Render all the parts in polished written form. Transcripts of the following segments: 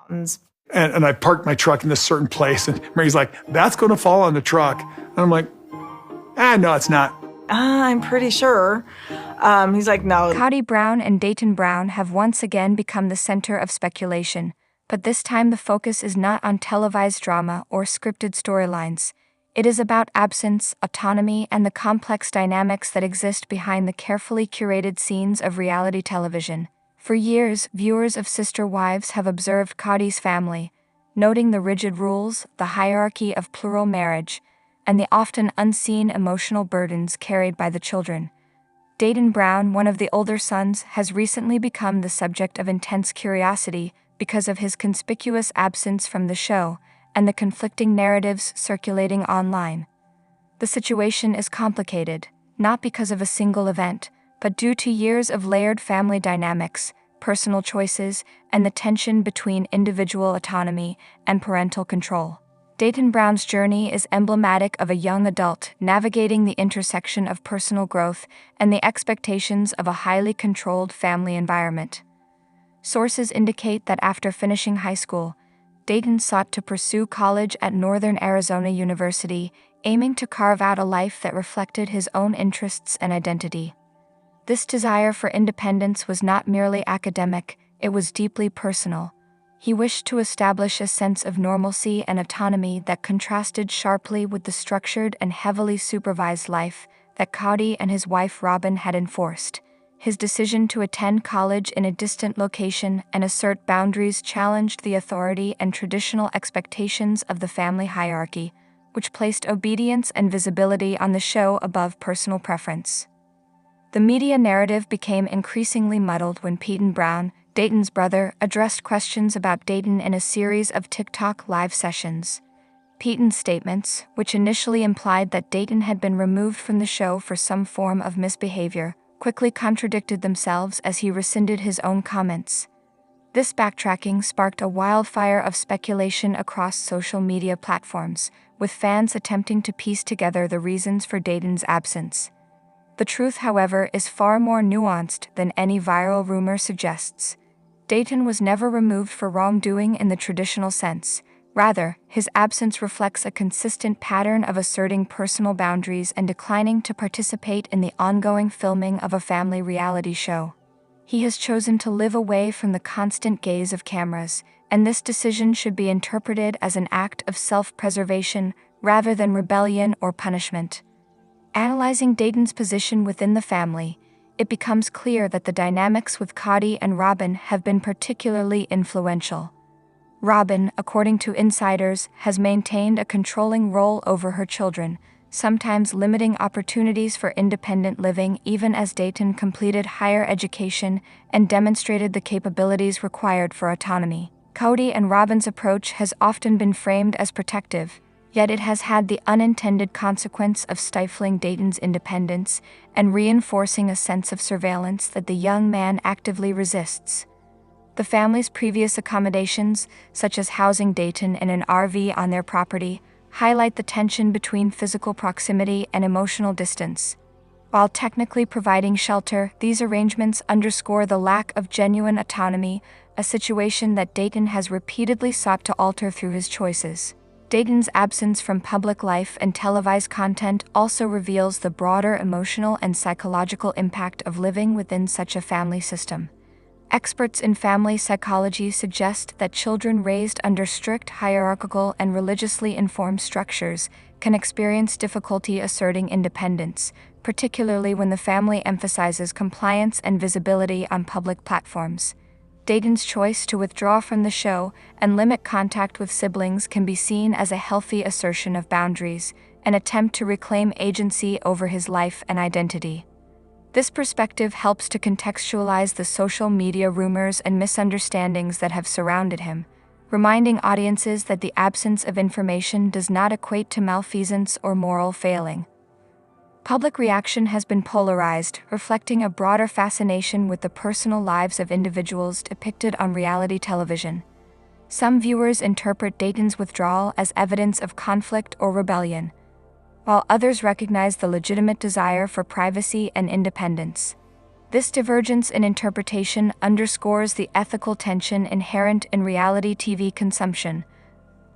mountains. And I parked my truck in this certain place, and Meri's like, that's going to fall on the truck. And I'm like, no, it's not. I'm pretty sure. He's like, no. Kody Brown and Dayton Brown have once again become the center of speculation, but this time the focus is not on televised drama or scripted storylines. It is about absence, autonomy, and the complex dynamics that exist behind the carefully curated scenes of reality television. For years, viewers of Sister Wives have observed Kody's family, noting the rigid rules, the hierarchy of plural marriage, and the often unseen emotional burdens carried by the children. Dayton Brown, one of the older sons, has recently become the subject of intense curiosity because of his conspicuous absence from the show and the conflicting narratives circulating online. The situation is complicated, not because of a single event, but due to years of layered family dynamics, personal choices, and the tension between individual autonomy and parental control. Dayton Brown's journey is emblematic of a young adult navigating the intersection of personal growth and the expectations of a highly controlled family environment. Sources indicate that after finishing high school, Dayton sought to pursue college at Northern Arizona University, aiming to carve out a life that reflected his own interests and identity. This desire for independence was not merely academic, it was deeply personal. He wished to establish a sense of normalcy and autonomy that contrasted sharply with the structured and heavily supervised life that Kody and his wife Robyn had enforced. His decision to attend college in a distant location and assert boundaries challenged the authority and traditional expectations of the family hierarchy, which placed obedience and visibility on the show above personal preference. The media narrative became increasingly muddled when Kody Brown, Dayton's brother, addressed questions about Dayton in a series of TikTok live sessions. Kody's statements, which initially implied that Dayton had been removed from the show for some form of misbehavior, quickly contradicted themselves as he rescinded his own comments. This backtracking sparked a wildfire of speculation across social media platforms, with fans attempting to piece together the reasons for Dayton's absence. The truth, however, is far more nuanced than any viral rumor suggests. Dayton was never removed for wrongdoing in the traditional sense. Rather, his absence reflects a consistent pattern of asserting personal boundaries and declining to participate in the ongoing filming of a family reality show. He has chosen to live away from the constant gaze of cameras, and this decision should be interpreted as an act of self-preservation rather than rebellion or punishment. Analyzing Dayton's position within the family, it becomes clear that the dynamics with Kody and Robyn have been particularly influential. Robyn, according to insiders, has maintained a controlling role over her children, sometimes limiting opportunities for independent living even as Dayton completed higher education and demonstrated the capabilities required for autonomy. Kody and Robyn's approach has often been framed as protective, yet it has had the unintended consequence of stifling Dayton's independence and reinforcing a sense of surveillance that the young man actively resists. The family's previous accommodations, such as housing Dayton in an RV on their property, highlight the tension between physical proximity and emotional distance. While technically providing shelter, these arrangements underscore the lack of genuine autonomy, a situation that Dayton has repeatedly sought to alter through his choices. Dayton's absence from public life and televised content also reveals the broader emotional and psychological impact of living within such a family system. Experts in family psychology suggest that children raised under strict hierarchical and religiously informed structures can experience difficulty asserting independence, particularly when the family emphasizes compliance and visibility on public platforms. Dayton's choice to withdraw from the show and limit contact with siblings can be seen as a healthy assertion of boundaries, an attempt to reclaim agency over his life and identity. This perspective helps to contextualize the social media rumors and misunderstandings that have surrounded him, reminding audiences that the absence of information does not equate to malfeasance or moral failing. Public reaction has been polarized, reflecting a broader fascination with the personal lives of individuals depicted on reality television. Some viewers interpret Dayton's withdrawal as evidence of conflict or rebellion, while others recognize the legitimate desire for privacy and independence. This divergence in interpretation underscores the ethical tension inherent in reality TV consumption.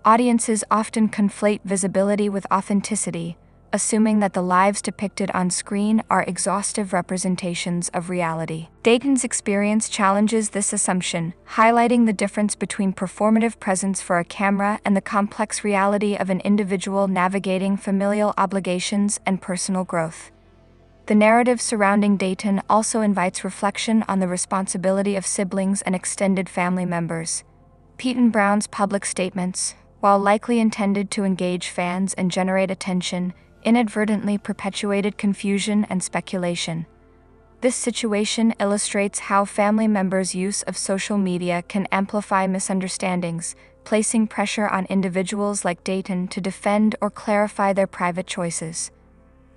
Audiences often conflate visibility with authenticity, assuming that the lives depicted on screen are exhaustive representations of reality. Dayton's experience challenges this assumption, highlighting the difference between performative presence for a camera and the complex reality of an individual navigating familial obligations and personal growth. The narrative surrounding Dayton also invites reflection on the responsibility of siblings and extended family members. Kody Brown's public statements, while likely intended to engage fans and generate attention, inadvertently perpetuated confusion and speculation. This situation illustrates how family members' use of social media can amplify misunderstandings, placing pressure on individuals like Dayton to defend or clarify their private choices.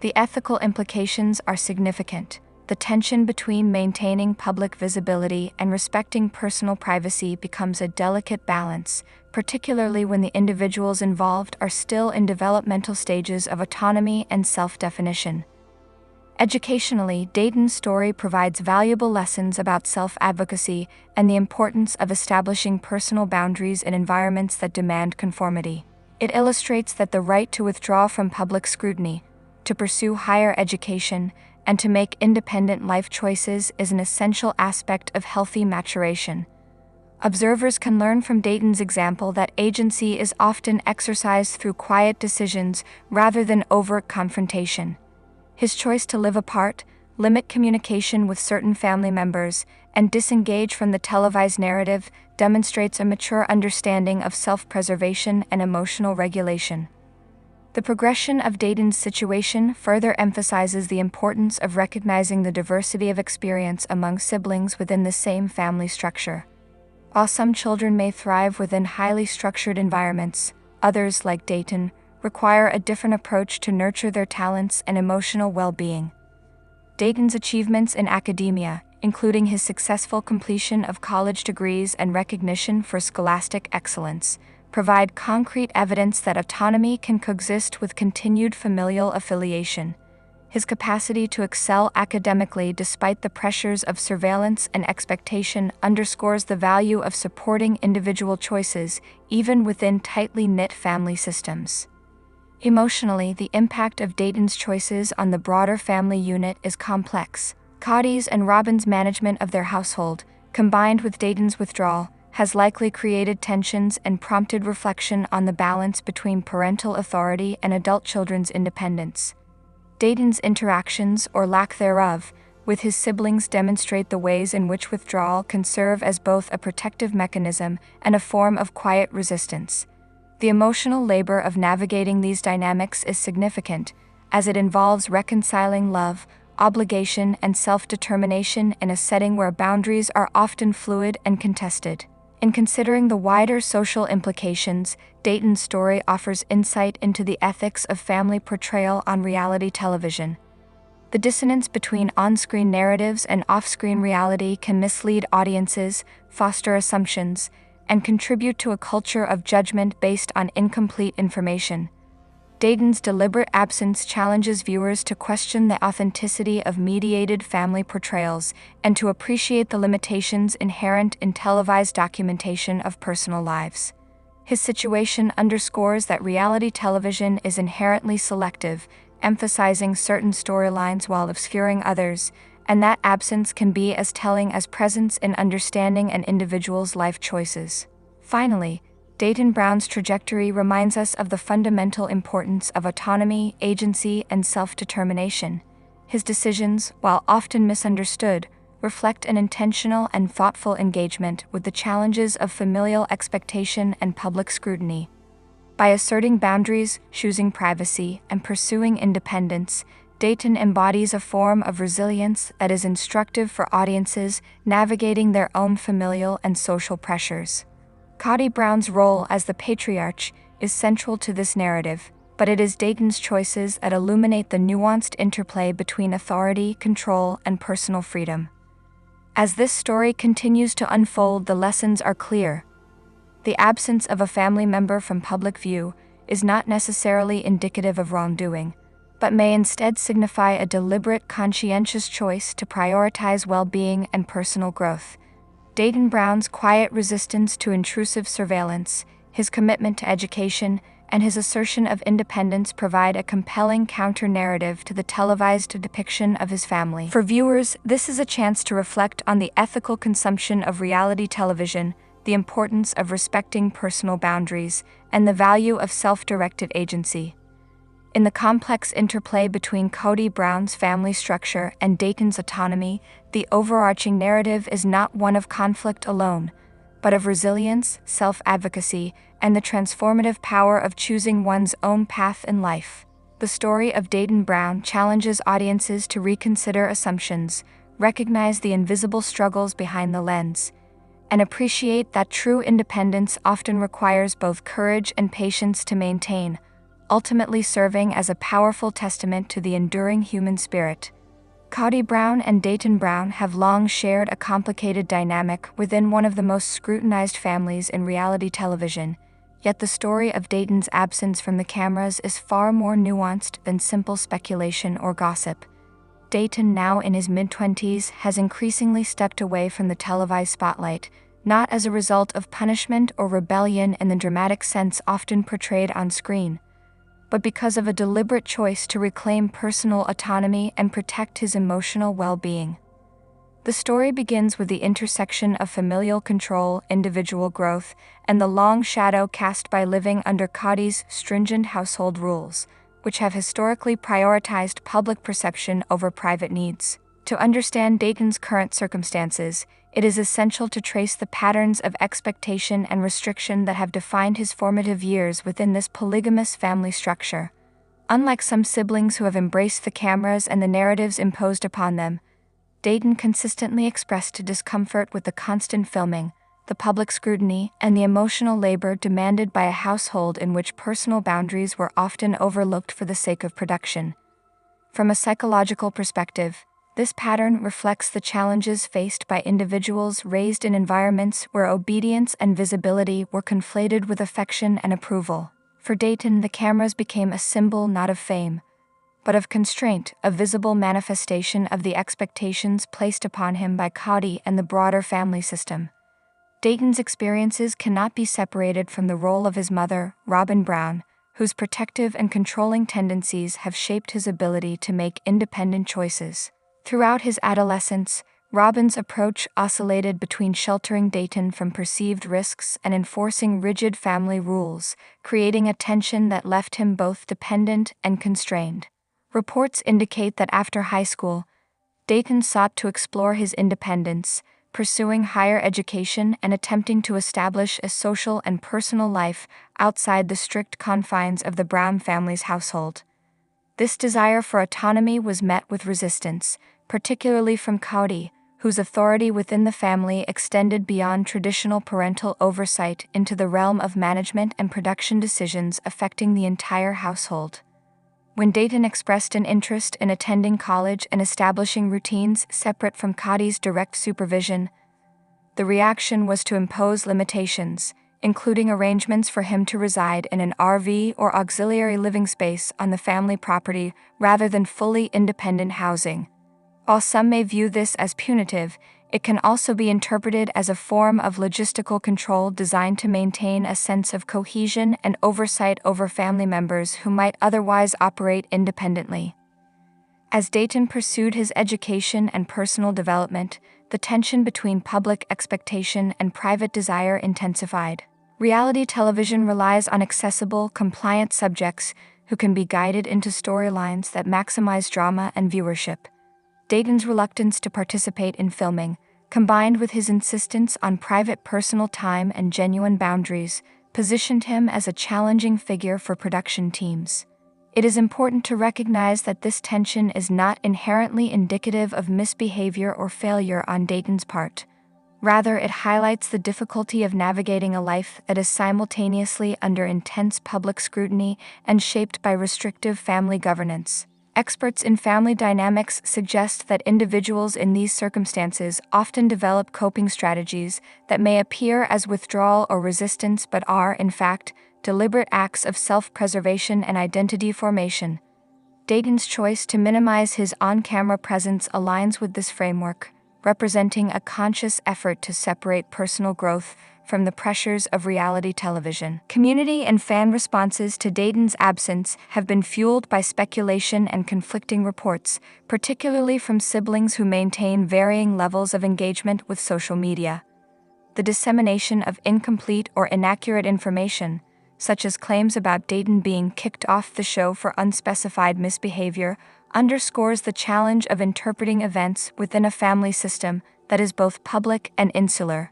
The ethical implications are significant. The tension between maintaining public visibility and respecting personal privacy becomes a delicate balance, particularly when the individuals involved are still in developmental stages of autonomy and self-definition. Educationally, Dayton's story provides valuable lessons about self-advocacy and the importance of establishing personal boundaries in environments that demand conformity. It illustrates that the right to withdraw from public scrutiny, to pursue higher education, and to make independent life choices is an essential aspect of healthy maturation. Observers can learn from Dayton's example that agency is often exercised through quiet decisions rather than overt confrontation. His choice to live apart, limit communication with certain family members, and disengage from the televised narrative demonstrates a mature understanding of self-preservation and emotional regulation. The progression of Dayton's situation further emphasizes the importance of recognizing the diversity of experience among siblings within the same family structure. While some children may thrive within highly structured environments, others, like Dayton, require a different approach to nurture their talents and emotional well-being. Dayton's achievements in academia, including his successful completion of college degrees and recognition for scholastic excellence, provide concrete evidence that autonomy can coexist with continued familial affiliation. His capacity to excel academically despite the pressures of surveillance and expectation underscores the value of supporting individual choices, even within tightly knit family systems. Emotionally, the impact of Dayton's choices on the broader family unit is complex. Kody's and Robyn's management of their household, combined with Dayton's withdrawal, has likely created tensions and prompted reflection on the balance between parental authority and adult children's independence. Dayton's interactions, or lack thereof, with his siblings demonstrate the ways in which withdrawal can serve as both a protective mechanism and a form of quiet resistance. The emotional labor of navigating these dynamics is significant, as it involves reconciling love, obligation, and self-determination in a setting where boundaries are often fluid and contested. In considering the wider social implications, Dayton's story offers insight into the ethics of family portrayal on reality television. The dissonance between on-screen narratives and off-screen reality can mislead audiences, foster assumptions, and contribute to a culture of judgment based on incomplete information. Dayton's deliberate absence challenges viewers to question the authenticity of mediated family portrayals and to appreciate the limitations inherent in televised documentation of personal lives. His situation underscores that reality television is inherently selective, emphasizing certain storylines while obscuring others, and that absence can be as telling as presence in understanding an individual's life choices. Finally, Kody Brown's trajectory reminds us of the fundamental importance of autonomy, agency, and self-determination. His decisions, while often misunderstood, reflect an intentional and thoughtful engagement with the challenges of familial expectation and public scrutiny. By asserting boundaries, choosing privacy, and pursuing independence, Kody embodies a form of resilience that is instructive for audiences navigating their own familial and social pressures. Kody Brown's role as the patriarch is central to this narrative, but it is Dayton's choices that illuminate the nuanced interplay between authority, control, and personal freedom. As this story continues to unfold, the lessons are clear. The absence of a family member from public view is not necessarily indicative of wrongdoing. but may instead signify a deliberate, conscientious choice to prioritize well-being and personal growth. Dayton Brown's quiet resistance to intrusive surveillance, his commitment to education, and his assertion of independence provide a compelling counter-narrative to the televised depiction of his family. For viewers, this is a chance to reflect on the ethical consumption of reality television, the importance of respecting personal boundaries, and the value of self-directed agency. In the complex interplay between Kody Brown's family structure and Dayton's autonomy, the overarching narrative is not one of conflict alone, but of resilience, self-advocacy, and the transformative power of choosing one's own path in life. The story of Dayton Brown challenges audiences to reconsider assumptions, recognize the invisible struggles behind the lens, and appreciate that true independence often requires both courage and patience to maintain, ultimately serving as a powerful testament to the enduring human spirit. Kody Brown and Dayton Brown have long shared a complicated dynamic within one of the most scrutinized families in reality television, yet the story of Dayton's absence from the cameras is far more nuanced than simple speculation or gossip. Dayton, now in his mid-20s, has increasingly stepped away from the televised spotlight, not as a result of punishment or rebellion in the dramatic sense often portrayed on screen, but because of a deliberate choice to reclaim personal autonomy and protect his emotional well-being. The story begins with the intersection of familial control, individual growth, and the long shadow cast by living under Kody's stringent household rules, which have historically prioritized public perception over private needs. To understand Dayton's current circumstances, it is essential to trace the patterns of expectation and restriction that have defined his formative years within this polygamous family structure. Unlike some siblings who have embraced the cameras and the narratives imposed upon them, Dayton consistently expressed discomfort with the constant filming, the public scrutiny, and the emotional labor demanded by a household in which personal boundaries were often overlooked for the sake of production. From a psychological perspective, this pattern reflects the challenges faced by individuals raised in environments where obedience and visibility were conflated with affection and approval. For Dayton, the cameras became a symbol not of fame, but of constraint, a visible manifestation of the expectations placed upon him by Kody and the broader family system. Dayton's experiences cannot be separated from the role of his mother, Robyn Brown, whose protective and controlling tendencies have shaped his ability to make independent choices. Throughout his adolescence, Robyn's approach oscillated between sheltering Dayton from perceived risks and enforcing rigid family rules, creating a tension that left him both dependent and constrained. Reports indicate that after high school, Dayton sought to explore his independence, pursuing higher education and attempting to establish a social and personal life outside the strict confines of the Brown family's household. This desire for autonomy was met with resistance, particularly from Kody, whose authority within the family extended beyond traditional parental oversight into the realm of management and production decisions affecting the entire household. When Dayton expressed an interest in attending college and establishing routines separate from Kody's direct supervision, the reaction was to impose limitations, including arrangements for him to reside in an RV or auxiliary living space on the family property rather than fully independent housing. While some may view this as punitive, it can also be interpreted as a form of logistical control designed to maintain a sense of cohesion and oversight over family members who might otherwise operate independently. As Dayton pursued his education and personal development, the tension between public expectation and private desire intensified. Reality television relies on accessible, compliant subjects who can be guided into storylines that maximize drama and viewership. Dayton's reluctance to participate in filming, combined with his insistence on private personal time and genuine boundaries, positioned him as a challenging figure for production teams. It is important to recognize that this tension is not inherently indicative of misbehavior or failure on Dayton's part. Rather, it highlights the difficulty of navigating a life that is simultaneously under intense public scrutiny and shaped by restrictive family governance. Experts in family dynamics suggest that individuals in these circumstances often develop coping strategies that may appear as withdrawal or resistance but are, in fact, deliberate acts of self-preservation and identity formation. Dayton's choice to minimize his on-camera presence aligns with this framework, representing a conscious effort to separate personal growth from the pressures of reality television. Community and fan responses to Dayton's absence have been fueled by speculation and conflicting reports, particularly from siblings who maintain varying levels of engagement with social media. The dissemination of incomplete or inaccurate information, such as claims about Dayton being kicked off the show for unspecified misbehavior, underscores the challenge of interpreting events within a family system that is both public and insular.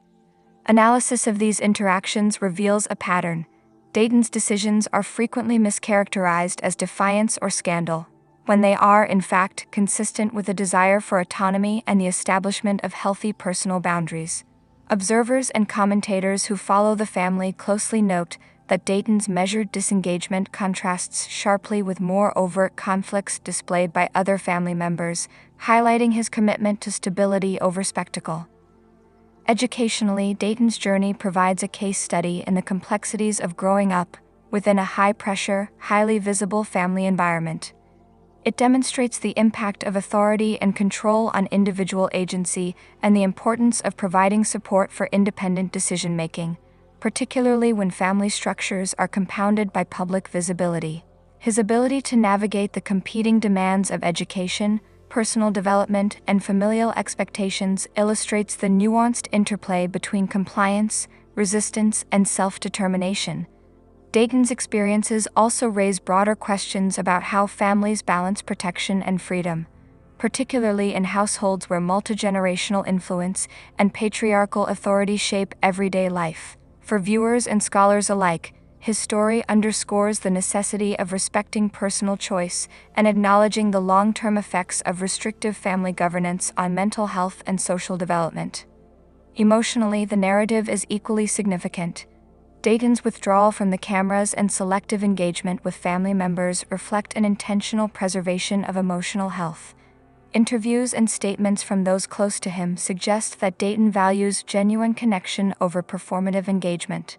Analysis of these interactions reveals a pattern. Dayton's decisions are frequently mischaracterized as defiance or scandal, when they are, in fact, consistent with a desire for autonomy and the establishment of healthy personal boundaries. Observers and commentators who follow the family closely note that Dayton's measured disengagement contrasts sharply with more overt conflicts displayed by other family members, highlighting his commitment to stability over spectacle. Educationally, Dayton's journey provides a case study in the complexities of growing up within a high-pressure, highly visible family environment. It demonstrates the impact of authority and control on individual agency and the importance of providing support for independent decision-making, particularly when family structures are compounded by public visibility. His ability to navigate the competing demands of education, personal development, and familial expectations illustrates the nuanced interplay between compliance, resistance, and self-determination. Dayton's experiences also raise broader questions about how families balance protection and freedom, particularly in households where multigenerational influence and patriarchal authority shape everyday life. For viewers and scholars alike, his story underscores the necessity of respecting personal choice and acknowledging the long-term effects of restrictive family governance on mental health and social development. Emotionally, the narrative is equally significant. Dayton's withdrawal from the cameras and selective engagement with family members reflect an intentional preservation of emotional health. Interviews and statements from those close to him suggest that Dayton values genuine connection over performative engagement.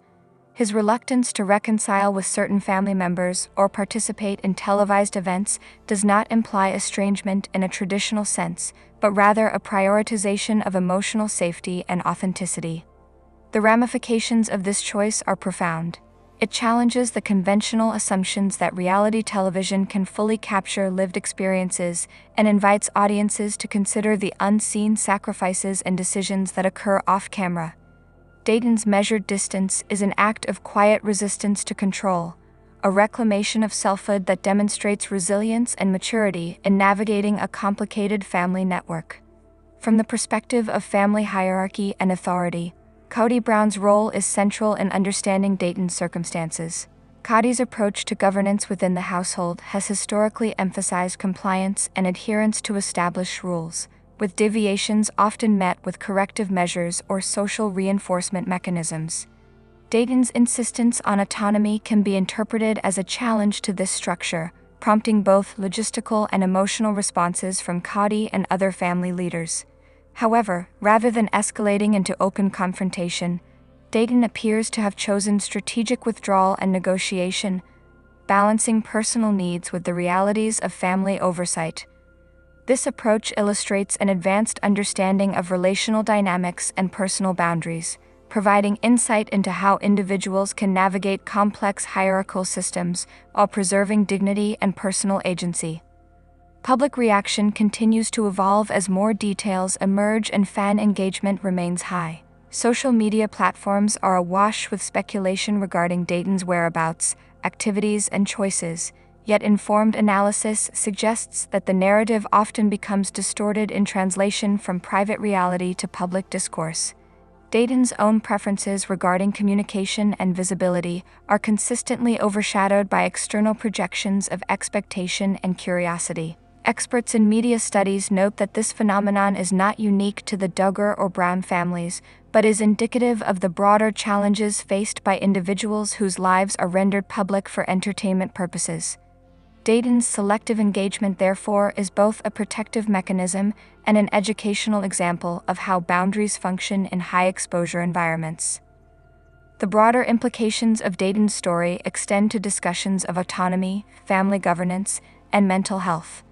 His reluctance to reconcile with certain family members or participate in televised events does not imply estrangement in a traditional sense, but rather a prioritization of emotional safety and authenticity. The ramifications of this choice are profound. It challenges the conventional assumptions that reality television can fully capture lived experiences and invites audiences to consider the unseen sacrifices and decisions that occur off-camera. Dayton's measured distance is an act of quiet resistance to control, a reclamation of selfhood that demonstrates resilience and maturity in navigating a complicated family network. From the perspective of family hierarchy and authority, Kody Brown's role is central in understanding Dayton's circumstances. Kody's approach to governance within the household has historically emphasized compliance and adherence to established rules, with deviations often met with corrective measures or social reinforcement mechanisms. Dayton's insistence on autonomy can be interpreted as a challenge to this structure, prompting both logistical and emotional responses from Kody and other family leaders. However, rather than escalating into open confrontation, Dayton appears to have chosen strategic withdrawal and negotiation, balancing personal needs with the realities of family oversight. This approach illustrates an advanced understanding of relational dynamics and personal boundaries, providing insight into how individuals can navigate complex hierarchical systems while preserving dignity and personal agency. Public reaction continues to evolve as more details emerge and fan engagement remains high. Social media platforms are awash with speculation regarding Dayton's whereabouts, activities, and choices, yet informed analysis suggests that the narrative often becomes distorted in translation from private reality to public discourse. Dayton's own preferences regarding communication and visibility are consistently overshadowed by external projections of expectation and curiosity. Experts in media studies note that this phenomenon is not unique to the Duggar or Brown families, but is indicative of the broader challenges faced by individuals whose lives are rendered public for entertainment purposes. Dayton's selective engagement, therefore, is both a protective mechanism and an educational example of how boundaries function in high-exposure environments. The broader implications of Dayton's story extend to discussions of autonomy, family governance, and mental health.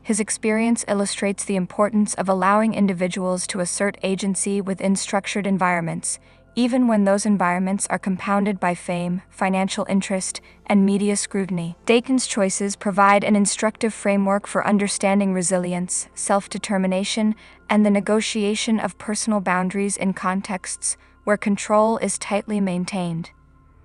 His experience illustrates the importance of allowing individuals to assert agency within structured environments, even when those environments are compounded by fame, financial interest, and media scrutiny. Dayton's choices provide an instructive framework for understanding resilience, self-determination, and the negotiation of personal boundaries in contexts where control is tightly maintained.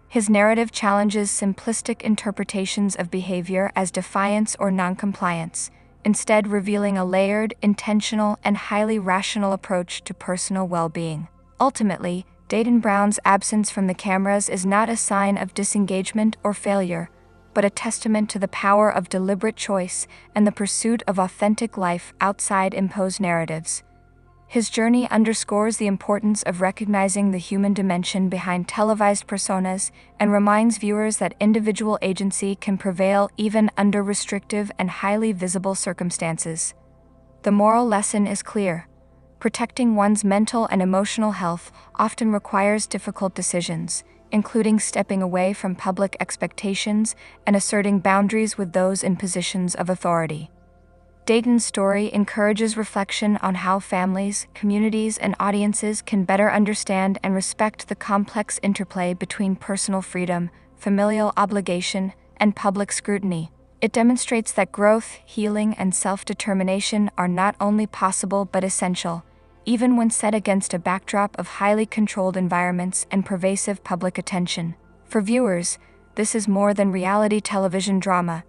His narrative challenges simplistic interpretations of behavior as defiance or noncompliance, instead revealing a layered, intentional, and highly rational approach to personal well-being. Ultimately, Kody Brown's absence from the cameras is not a sign of disengagement or failure, but a testament to the power of deliberate choice and the pursuit of authentic life outside imposed narratives. His journey underscores the importance of recognizing the human dimension behind televised personas and reminds viewers that individual agency can prevail even under restrictive and highly visible circumstances. The moral lesson is clear. Protecting one's mental and emotional health often requires difficult decisions, including stepping away from public expectations and asserting boundaries with those in positions of authority. Kodi's story encourages reflection on how families, communities, and audiences can better understand and respect the complex interplay between personal freedom, familial obligation, and public scrutiny. It demonstrates that growth, healing, and self-determination are not only possible but essential, even when set against a backdrop of highly controlled environments and pervasive public attention. For viewers, this is more than reality television drama.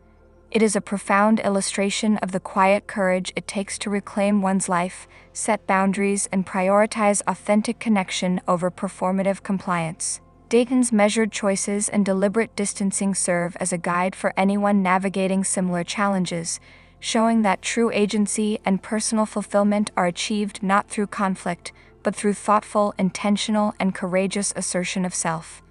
It is a profound illustration of the quiet courage it takes to reclaim one's life, set boundaries, and prioritize authentic connection over performative compliance. Kodi's measured choices and deliberate distancing serve as a guide for anyone navigating similar challenges, showing that true agency and personal fulfillment are achieved not through conflict, but through thoughtful, intentional, and courageous assertion of self.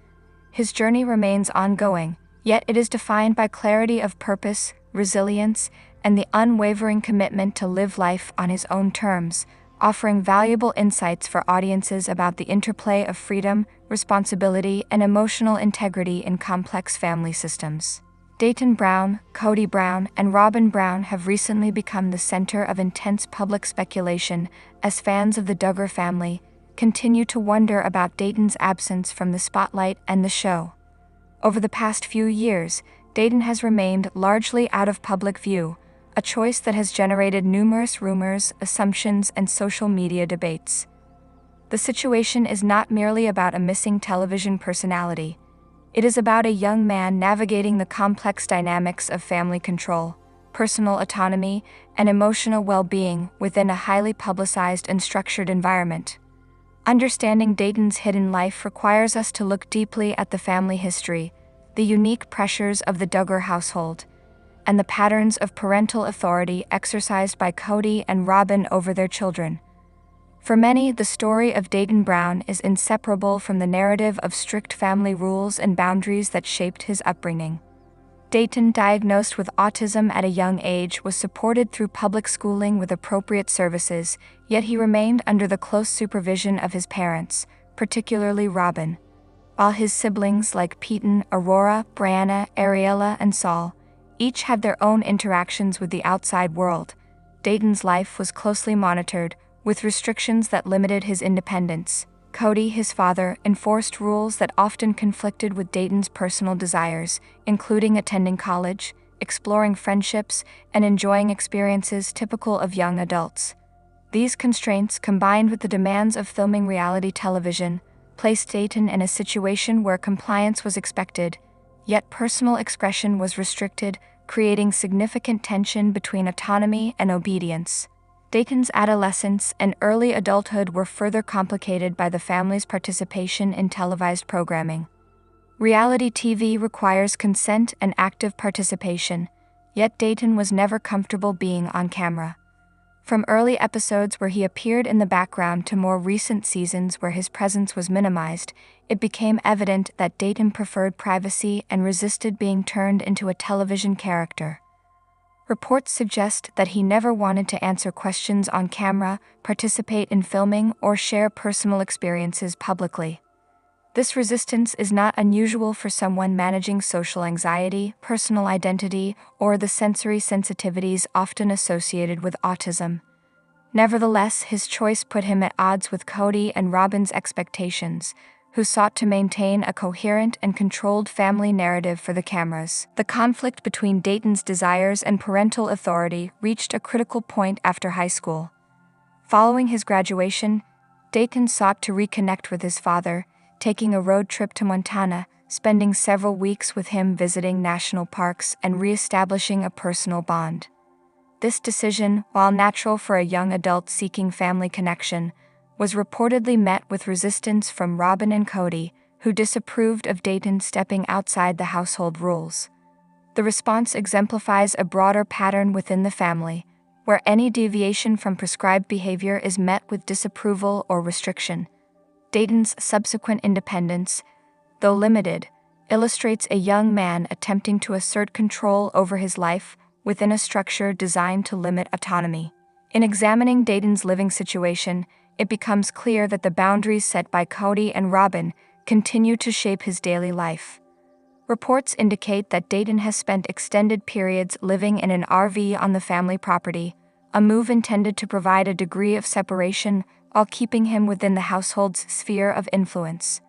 His journey remains ongoing, yet it is defined by clarity of purpose, resilience, and the unwavering commitment to live life on his own terms, offering valuable insights for audiences about the interplay of freedom, responsibility, and emotional integrity in complex family systems. Kody Brown, Kody Brown, and Robyn Brown have recently become the center of intense public speculation as fans of the Duggar family continue to wonder about Kodi's absence from the spotlight and the show. Over the past few years, Kody has remained largely out of public view, a choice that has generated numerous rumors, assumptions, and social media debates. The situation is not merely about a missing television personality. It is about a young man navigating the complex dynamics of family control, personal autonomy, and emotional well-being within a highly publicized and structured environment. Understanding Kodi's hidden life requires us to look deeply at the family history, the unique pressures of the Duggar household, and the patterns of parental authority exercised by Kody and Robyn over their children. For many, the story of Kody Brown is inseparable from the narrative of strict family rules and boundaries that shaped his upbringing. Kody, diagnosed with autism at a young age, was supported through public schooling with appropriate services, yet he remained under the close supervision of his parents, particularly Robyn. While his siblings like Peyton, Aurora, Brianna, Ariella, and Saul each had their own interactions with the outside world, Kodi's life was closely monitored, with restrictions that limited his independence. Kody, his father, enforced rules that often conflicted with Kodi's personal desires, including attending college, exploring friendships, and enjoying experiences typical of young adults. These constraints, combined with the demands of filming reality television, placed Kody in a situation where compliance was expected, yet personal expression was restricted, creating significant tension between autonomy and obedience. Kodi's adolescence and early adulthood were further complicated by the family's participation in televised programming. Reality TV requires consent and active participation, yet Kody was never comfortable being on camera. From early episodes where he appeared in the background to more recent seasons where his presence was minimized, it became evident that Kody preferred privacy and resisted being turned into a television character. Reports suggest that he never wanted to answer questions on camera, participate in filming, or share personal experiences publicly. This resistance is not unusual for someone managing social anxiety, personal identity, or the sensory sensitivities often associated with autism. Nevertheless, his choice put him at odds with Kody and Robyn's expectations, who sought to maintain a coherent and controlled family narrative for the cameras. The conflict between Dayton's desires and parental authority reached a critical point after high school. Following his graduation, Dayton sought to reconnect with his father, taking a road trip to Montana, spending several weeks with him visiting national parks and reestablishing a personal bond. This decision, while natural for a young adult seeking family connection, was reportedly met with resistance from Robyn and Kody, who disapproved of Dayton stepping outside the household rules. The response exemplifies a broader pattern within the family, where any deviation from prescribed behavior is met with disapproval or restriction. Dayton's subsequent independence, though limited, illustrates a young man attempting to assert control over his life within a structure designed to limit autonomy. In examining Dayton's living situation, it becomes clear that the boundaries set by Kody and Robyn continue to shape his daily life. Reports indicate that Dayton has spent extended periods living in an RV on the family property, a move intended to provide a degree of separation while keeping him within the household's sphere of influence.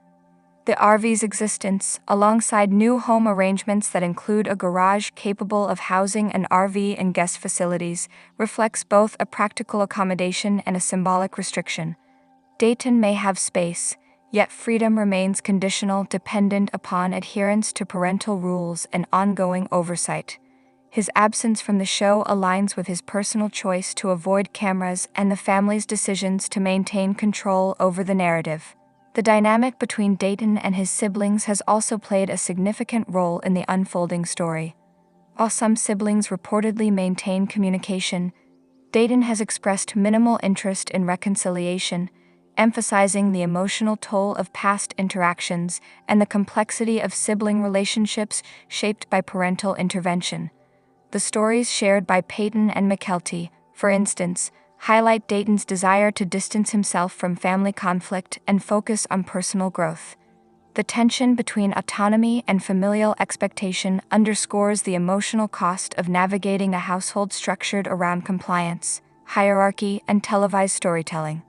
The RV's existence, alongside new home arrangements that include a garage capable of housing an RV and guest facilities, reflects both a practical accommodation and a symbolic restriction. Dayton may have space, yet freedom remains conditional, dependent upon adherence to parental rules and ongoing oversight. His absence from the show aligns with his personal choice to avoid cameras and the family's decisions to maintain control over the narrative. The dynamic between Dayton and his siblings has also played a significant role in the unfolding story. While some siblings reportedly maintain communication, Dayton has expressed minimal interest in reconciliation, emphasizing the emotional toll of past interactions and the complexity of sibling relationships shaped by parental intervention. The stories shared by Peyton and McKelty, for instance, highlight Dayton's desire to distance himself from family conflict and focus on personal growth. The tension between autonomy and familial expectation underscores the emotional cost of navigating a household structured around compliance, hierarchy, and televised storytelling.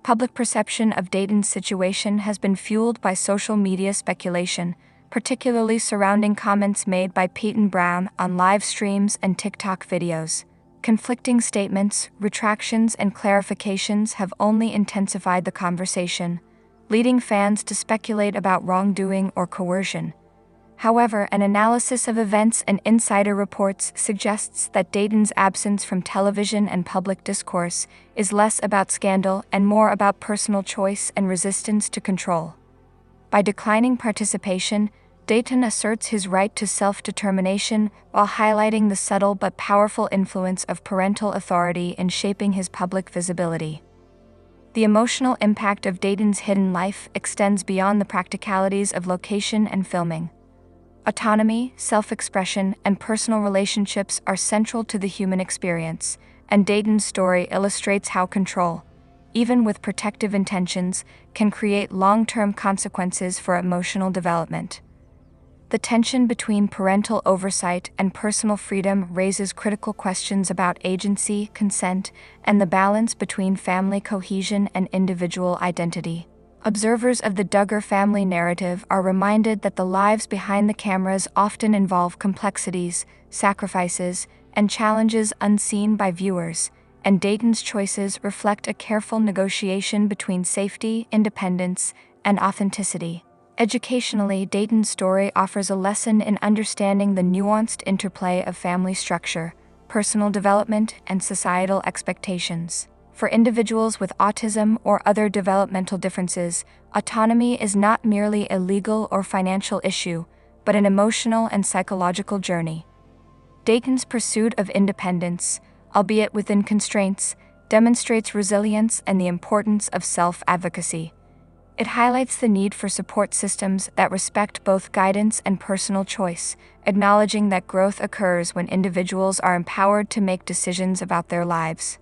Public perception of Dayton's situation has been fueled by social media speculation, particularly surrounding comments made by Kody Brown on live streams and TikTok videos. Conflicting statements, retractions, and clarifications have only intensified the conversation, leading fans to speculate about wrongdoing or coercion. However, an analysis of events and insider reports suggests that Dayton's absence from television and public discourse is less about scandal and more about personal choice and resistance to control. By declining participation, Dayton asserts his right to self-determination while highlighting the subtle but powerful influence of parental authority in shaping his public visibility. The emotional impact of Dayton's hidden life extends beyond the practicalities of location and filming. Autonomy, self-expression, and personal relationships are central to the human experience, and Dayton's story illustrates how control, even with protective intentions, can create long-term consequences for emotional development. The tension between parental oversight and personal freedom raises critical questions about agency, consent, and the balance between family cohesion and individual identity. Observers of the Duggar family narrative are reminded that the lives behind the cameras often involve complexities, sacrifices, and challenges unseen by viewers, and Dayton's choices reflect a careful negotiation between safety, independence, and authenticity. Educationally, Dayton's story offers a lesson in understanding the nuanced interplay of family structure, personal development, and societal expectations. For individuals with autism or other developmental differences, autonomy is not merely a legal or financial issue, but an emotional and psychological journey. Dayton's pursuit of independence, albeit within constraints, demonstrates resilience and the importance of self-advocacy. It highlights the need for support systems that respect both guidance and personal choice, acknowledging that growth occurs when individuals are empowered to make decisions about their lives.